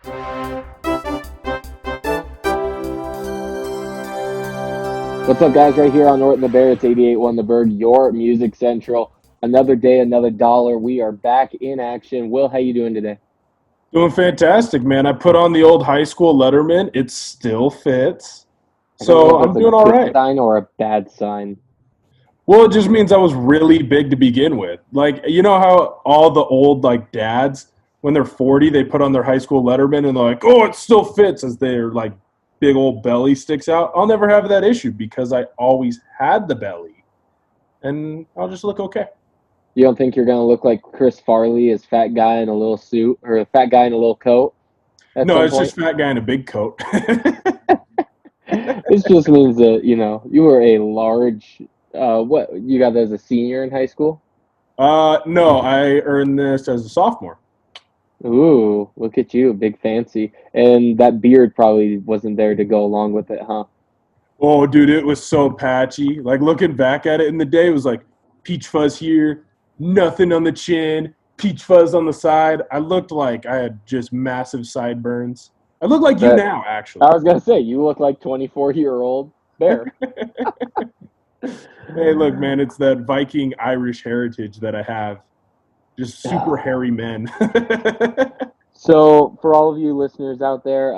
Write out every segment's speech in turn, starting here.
What's up, guys? Right here on Ort and The Bear. It's 88.1 The Burg, your music central. Another day, another dollar. We are back in action. Will, how you doing today? Doing fantastic, man. I put on the old high school Letterman. It still fits. I don't know So if that's I'm a doing all good right. sign or a bad sign. Well, it just means I was really big to begin with. Like, you know how all the old, like, dads, when they're 40, they put on their high school Letterman and they're like, oh, it still fits as their, like, big old belly sticks out. I'll never have that issue because I always had the belly. And I'll just look okay. You don't think you're going to look like Chris Farley as fat guy in a little suit or a fat guy in a little coat at No, some it's point? just fat guy in a big coat. This just means that, you were a large, what, you got as a senior in high school? No, I earned this as a sophomore. Ooh, look at you, big fancy. And that beard probably wasn't there to go along with it, huh? Oh, dude, it was so patchy. Like looking back at it in the day, it was like peach fuzz here, nothing on the chin, peach fuzz on the side. I looked like I had just massive sideburns. I look like you That now, actually. I was gonna say you look like 24-year-old bear. Hey, look, man, it's that Viking Irish heritage that I have. Just super hairy men. So, for all of you listeners out there,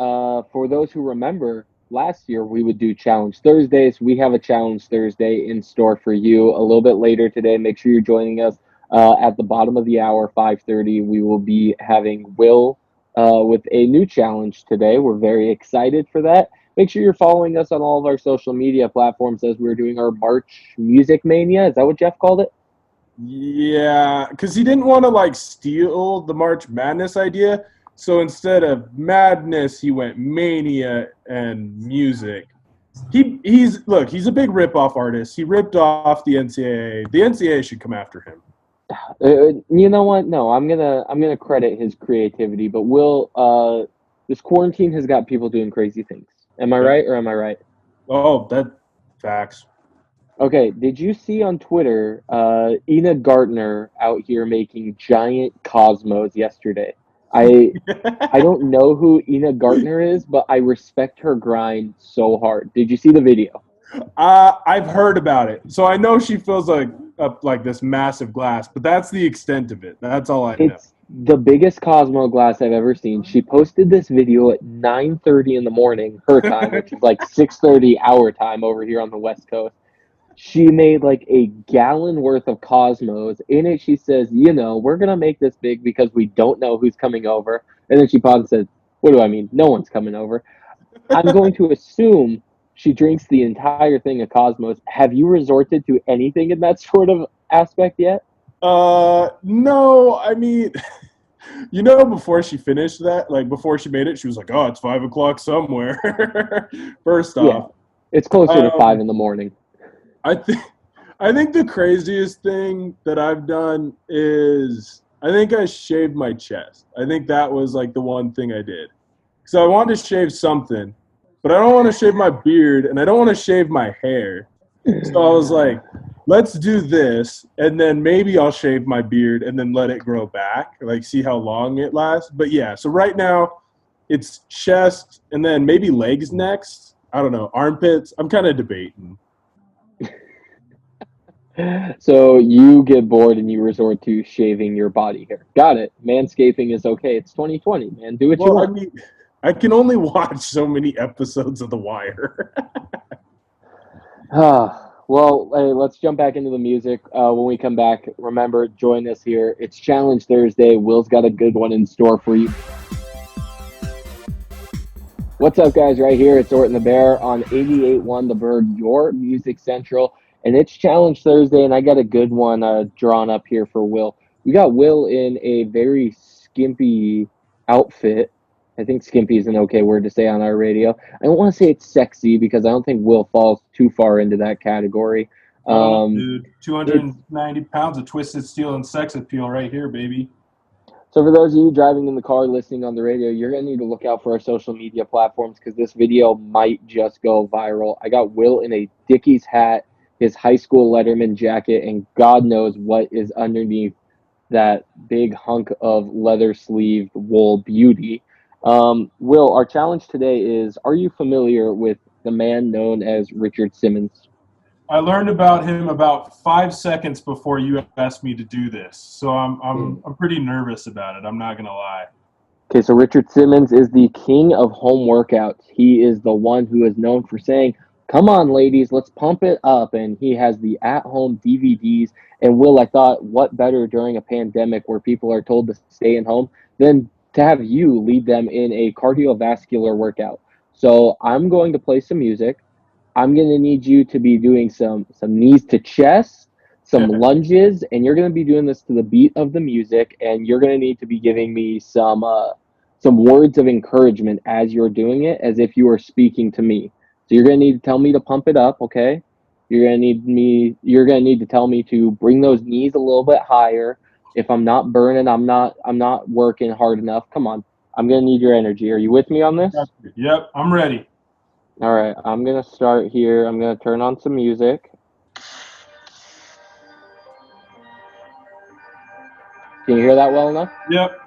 for those who remember, last year we would do Challenge Thursdays. We have a Challenge Thursday in store for you a little bit later today. Make sure you're joining us at the bottom of the hour, 5:30. We will be having Will with a new challenge today. We're very excited for that. Make sure you're following us on all of our social media platforms as we're doing our March Music Mania. Is that what Jeff called it? Yeah, because he didn't want to like steal the March Madness idea. So instead of madness, he went mania and music. He's a big rip-off artist. He ripped off the NCAA. The NCAA should come after him. You know what? No, I'm gonna credit his creativity, but this quarantine has got people doing crazy things. Am I Yep. right or am I right? Oh, that facts. Okay, did you see on Twitter Ina Gartner out here making giant cosmos yesterday? I don't know who Ina Gartner is, but I respect her grind so hard. Did you see the video? I've heard about it, so I know she fills up like this massive glass, but that's the extent of it. That's all I know. It's the biggest Cosmo glass I've ever seen. She posted this video at 9:30 in the morning, her time, which is like 6:30 our time over here on the West Coast. She made like a gallon worth of Cosmos. In it, she says, we're going to make this big because we don't know who's coming over. And then she pauses and says, what do I mean? No one's coming over. I'm going to assume she drinks the entire thing of Cosmos. Have you resorted to anything in that sort of aspect yet? No, I mean, before she finished that, like before she made it, she was like, "Oh, it's 5 o'clock somewhere." First Yeah, off, it's closer to 5 um, in the morning. I think I think the craziest thing that I've done is I think I shaved my chest. I think that was like the one thing I did. So I wanted to shave something, but I don't want to shave my beard and I don't want to shave my hair. So I was like, let's do this, and then maybe I'll shave my beard and then let it grow back, like see how long it lasts. But yeah, so right now it's chest and then maybe legs next. I don't know, armpits. I'm kind of debating. So you get bored and you resort to shaving your body hair. Got it. Manscaping is okay. It's 2020, man. Do what you Well, I want. mean, I can only watch so many episodes of The Wire. Well, hey, let's jump back into the music. When we come back, remember, join us here. It's Challenge Thursday. Will's got a good one in store for you. What's up, guys? Right here, it's Ort and The Bear on 88.1 The Burg, your music central. And it's Challenge Thursday, and I got a good one drawn up here for Will. We got Will in a very skimpy outfit. I think skimpy is an okay word to say on our radio. I don't want to say it's sexy because I don't think Will falls too far into that category. Oh, Um, dude, it's 290 pounds of twisted steel and sex appeal right here, baby. So for those of you driving in the car, listening on the radio, you're going to need to look out for our social media platforms because this video might just go viral. I got Will in a Dickies hat, his high school Letterman jacket, and God knows what is underneath that big hunk of leather sleeved wool beauty. Will, our challenge today is: are you familiar with the man known as Richard Simmons? I learned about him about 5 seconds before you asked me to do this, so I'm pretty nervous about it. I'm not gonna lie. Okay, so Richard Simmons is the king of home workouts. He is the one who is known for saying, "Come on, ladies, let's pump it up." And he has the at-home DVDs. And Will, I thought, what better during a pandemic where people are told to stay in home than to have you lead them in a cardiovascular workout? So I'm going to play some music. I'm going to need you to be doing some knees to chest, some lunges, and you're going to be doing this to the beat of the music. And you're going to need to be giving me some words of encouragement as you're doing it, as if you were speaking to me. So you're going to need to tell me to pump it up, okay? You're going to need to tell me to bring those knees a little bit higher. If I'm not burning, I'm not working hard enough. Come on. I'm going to need your energy. Are you with me on this? Yep, I'm ready. All right, I'm going to start here. I'm going to turn on some music. Can you hear that well enough? Yep.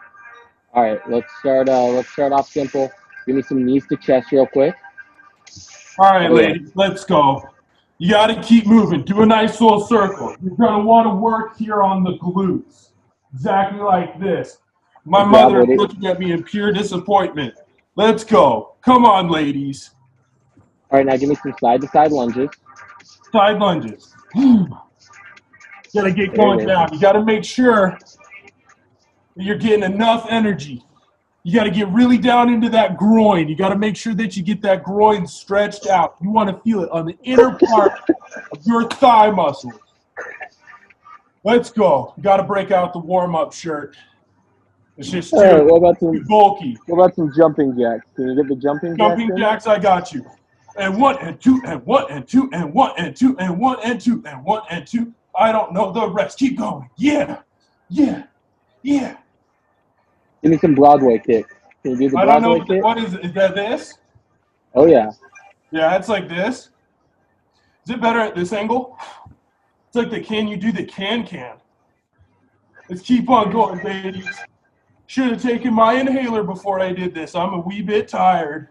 All right, let's start off simple. Give me some knees to chest real quick. All right, ladies, let's go. You got to keep moving. Do a nice little circle. You're going to want to work here on the glutes. Exactly like this. My mother is looking at me in pure disappointment. Let's go. Come on, ladies. All right, now give me some side-to-side lunges. Side lunges. You got to get going down. You got to make sure that you're getting enough energy. You got to get really down into that groin. You got to make sure that you get that groin stretched out. You want to feel it on the inner part of your thigh muscles. Let's go. You got to break out the warm-up shirt. It's just too bulky. What about some jumping jacks? Can you get the jumping jacks? Jumping jacks, I got you. And 1 and 2 and 1 and 2 and 1 and 2 and 1 and 2 and 1 and 2. I don't know the rest. Keep going. Yeah. Yeah. Yeah. Give me some Broadway kicks. Can you do the Broadway kick? What is it? Is that this? Oh, yeah. Yeah, it's like this. Is it better at this angle? It's like the can you do the can. Let's keep on going, ladies. Should have taken my inhaler before I did this. I'm a wee bit tired.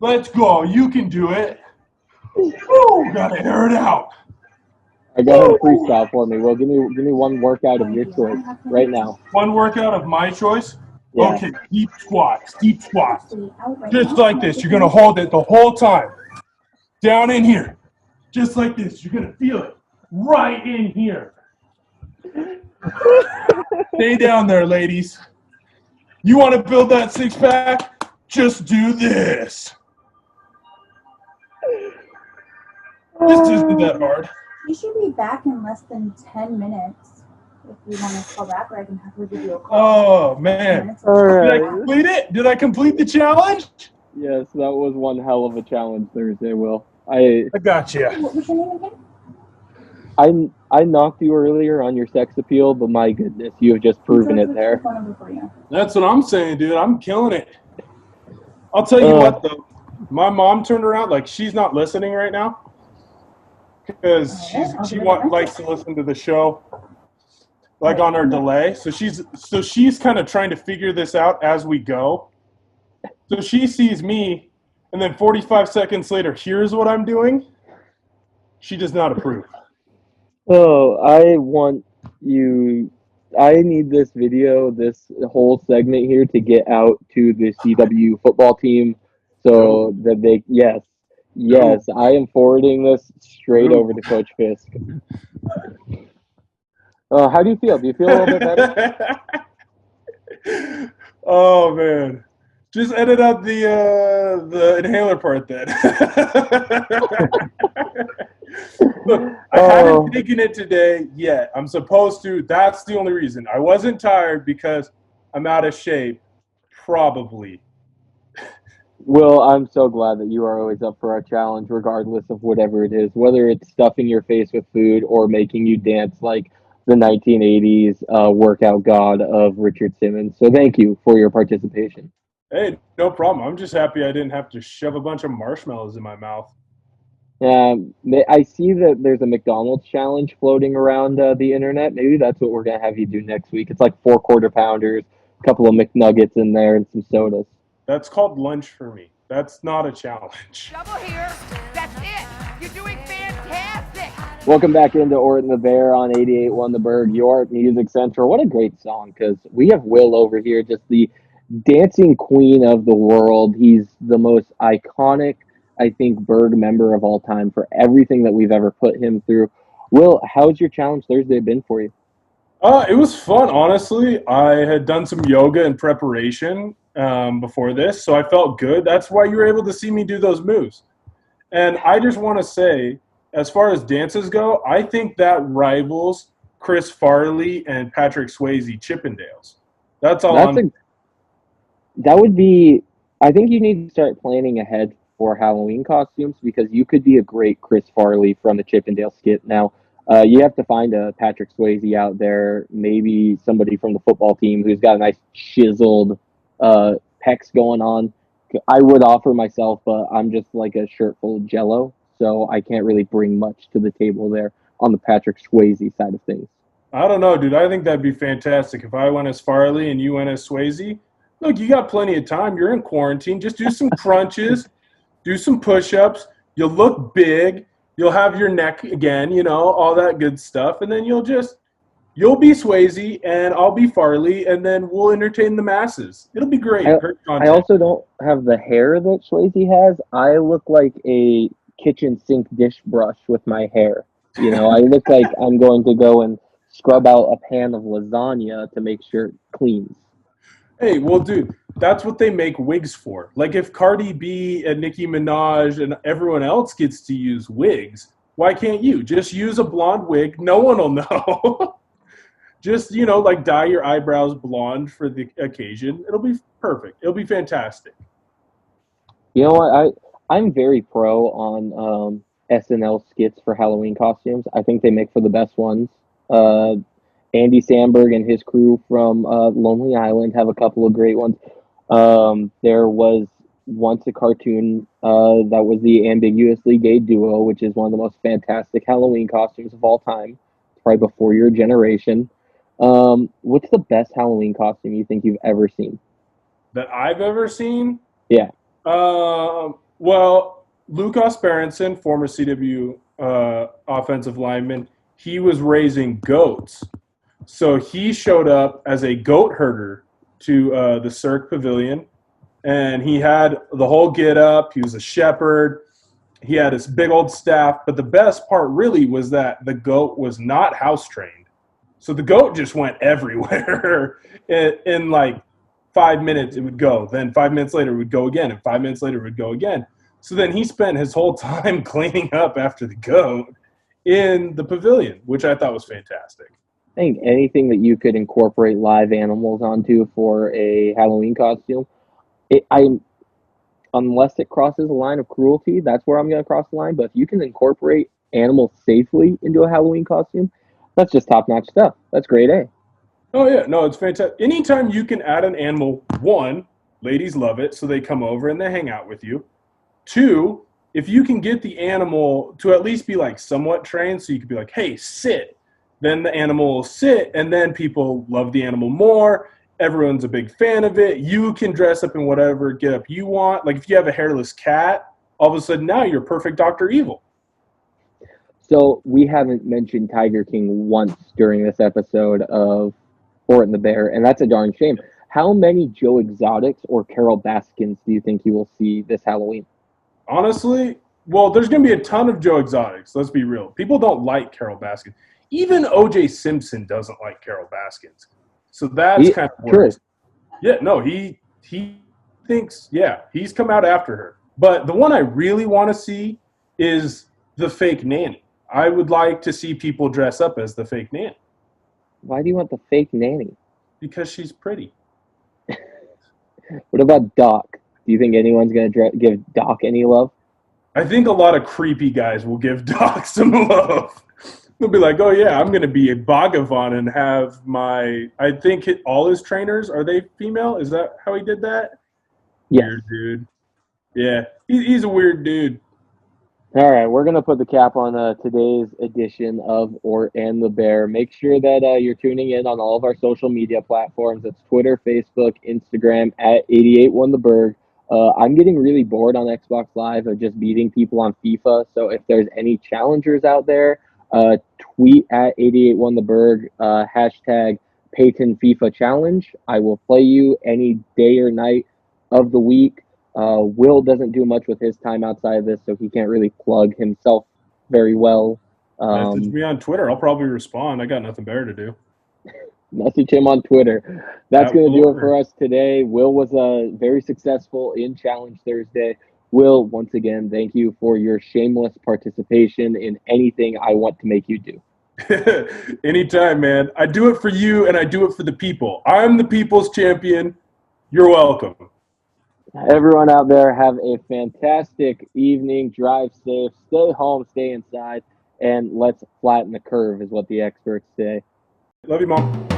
Let's go. You can do it. Woo, gotta air it out. I got a freestyle for me. Well, give me one workout of your choice right now. One workout of my choice? Yeah. Okay, deep squats. Just like this. You're gonna hold it the whole time. Down in here. Just like this. You're gonna feel it right in here. Stay down there, ladies. You want to build that six-pack? Just do this. This isn't that hard. You should be back in less than 10 minutes. If you want to call back, or I can have her give you a call. Oh, man. All right. Did I complete it? Did I complete the challenge? Yes, that was one hell of a challenge Thursday, Will. I got you. What was your name again? I knocked you earlier on your sex appeal, but my goodness, you have just proven it there. That's what I'm saying, dude. I'm killing it. I'll tell you what, though. My mom turned around, like, she's not listening right now because she likes to listen to the show, like, on her delay. So she's kind of trying to figure this out as we go. So she sees me, and then 45 seconds later, here's what I'm doing. She does not approve. Oh, I need this video, this whole segment here to get out to the CW football team so that yes, I am forwarding this straight over to Coach Fisk. How do you feel? Do you feel a little bit better? Oh, man. Just edit out the inhaler part then. Look, I haven't taken it today yet. I'm supposed to. That's the only reason. I wasn't tired because I'm out of shape. Probably. Will, I'm so glad that you are always up for our challenge, regardless of whatever it is, whether it's stuffing your face with food or making you dance like the 1980s workout god of Richard Simmons. So thank you for your participation. Hey, no problem. I'm just happy I didn't have to shove a bunch of marshmallows in my mouth. I see that there's a McDonald's challenge floating around the internet. Maybe that's what we're going to have you do next week. It's like 4 quarter pounders, a couple of McNuggets in there, and some sodas. That's called lunch for me. That's not a challenge. Double here. That's it. You're doing fantastic. Welcome back into Ort and The Bear on 88.1 The Burg, your music central. What a great song, because we have Will over here, just the dancing queen of the world. He's the most iconic, I think, Burg member of all time for everything that we've ever put him through. Will, how's your challenge Thursday been for you? It was fun, honestly. I had done some yoga in preparation before this, so I felt good. That's why you were able to see me do those moves. And I just want to say, as far as dances go, I think that rivals Chris Farley and Patrick Swayze Chippendales. That's all. That would be. I think you need to start planning ahead for Halloween costumes, because you could be a great Chris Farley from the Chippendale skit. Now, you have to find a Patrick Swayze out there, maybe somebody from the football team who's got a nice chiseled pecs going on. I would offer myself, but I'm just like a shirt full of Jell-O, so I can't really bring much to the table there on the Patrick Swayze side of things. I don't know, dude. I think that'd be fantastic if I went as Farley and you went as Swayze. Look, you got plenty of time. You're in quarantine. Just do some crunches, do some push-ups. You'll look big. You'll have your neck again, you know, all that good stuff. And then you'll be Swayze and I'll be Farley, and then we'll entertain the masses. It'll be great. I also don't have the hair that Swayze has. I look like a kitchen sink dish brush with my hair. You know, I look like I'm going to go and scrub out a pan of lasagna to make sure it cleans. Hey, well, dude, that's what they make wigs for. Like, if Cardi B and Nicki Minaj and everyone else gets to use wigs, why can't you? Just use a blonde wig. No one will know. Just, you know, like dye your eyebrows blonde for the occasion. It'll be perfect. It'll be fantastic. You know what? I'm very pro on SNL skits for Halloween costumes. I think they make for the best ones. Andy Samberg and his crew from Lonely Island have a couple of great ones. There was once a cartoon that was the Ambiguously Gay Duo, which is one of the most fantastic Halloween costumes of all time. It's probably before your generation. What's the best Halloween costume you think you've ever seen? That I've ever seen? Yeah. Well, Lucas Berenson, former CW offensive lineman, he was raising goats. So he showed up as a goat herder to the Cirque Pavilion, and he had the whole get up. He was a shepherd. He had his big old staff. But the best part really was that the goat was not house trained. So the goat just went everywhere. In like 5 minutes, it would go. Then 5 minutes later, it would go again. And 5 minutes later, it would go again. So then he spent his whole time cleaning up after the goat in the pavilion, which I thought was fantastic. I think anything that you could incorporate live animals onto for a Halloween costume, unless it crosses a line of cruelty, that's where I'm going to cross the line. But if you can incorporate animals safely into a Halloween costume, that's just top-notch stuff. That's grade A. Oh, yeah. No, it's fantastic. Anytime you can add an animal, one, ladies love it, so they come over and they hang out with you. Two, if you can get the animal to at least be like somewhat trained, so you could be like, hey, sit. Then the animal will sit, and then people love the animal more. Everyone's a big fan of it. You can dress up in whatever get up you want. Like if you have a hairless cat, all of a sudden now you're perfect Dr. Evil. So we haven't mentioned Tiger King once during this episode of Ort and the Bear, and that's a darn shame. How many Joe Exotics or Carol Baskins do you think you will see this Halloween? Honestly, well, there's going to be a ton of Joe Exotics. Let's be real. People don't like Carol Baskins. Even O.J. Simpson doesn't like Carol Baskins. So that's kind of worse. Yeah, no, he thinks, yeah, he's come out after her. But the one I really want to see is the fake nanny. I would like to see people dress up as the fake nanny. Why do you want the fake nanny? Because she's pretty. What about Doc? Do you think anyone's going to give Doc any love? I think a lot of creepy guys will give Doc some love. They'll be like, oh, yeah, I'm going to be a Bhagavan and have I think all his trainers, are they female? Is that how he did that? Yeah. Weird dude. Yeah, he's a weird dude. All right, we're going to put the cap on today's edition of Ort and the Bear. Make sure that you're tuning in on all of our social media platforms. That's Twitter, Facebook, Instagram, at 881theberg. I'm getting really bored on Xbox Live of just beating people on FIFA. So if there's any challengers out there, tweet at 881theberg, hashtag Payton FIFA Challenge. I will play you any day or night of the week. Will doesn't do much with his time outside of this, so he can't really plug himself very well. Message me on Twitter. I'll probably respond. I got nothing better to do. Message him on Twitter. That's going to do it Will. for us today. Will was very successful in Challenge Thursday. Will, once again, thank you for your shameless participation in anything I want to make you do. Anytime, man. I do it for you, and I do it for the people. I'm the people's champion. You're welcome. Everyone out there, have a fantastic evening. Drive safe. Stay home. Stay inside. And let's flatten the curve is what the experts say. Love you, Mom.